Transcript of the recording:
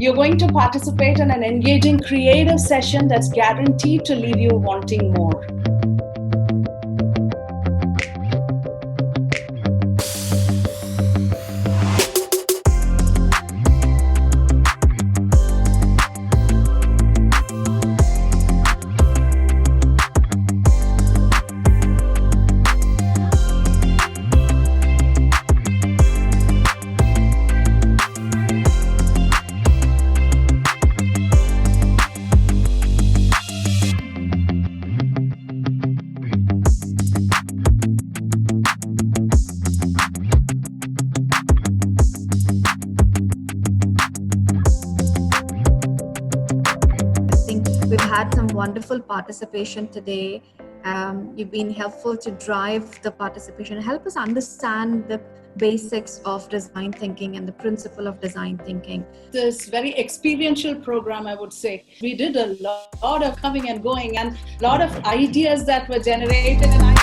You're going to participate in an engaging creative session that's guaranteed to leave you wanting more. We've had some wonderful participation today. You've been helpful to drive the participation, help us understand the basics of design thinking and the principle of design thinking. This very experiential program, I would say. We did a lot of coming and going and a lot of ideas that were generated. And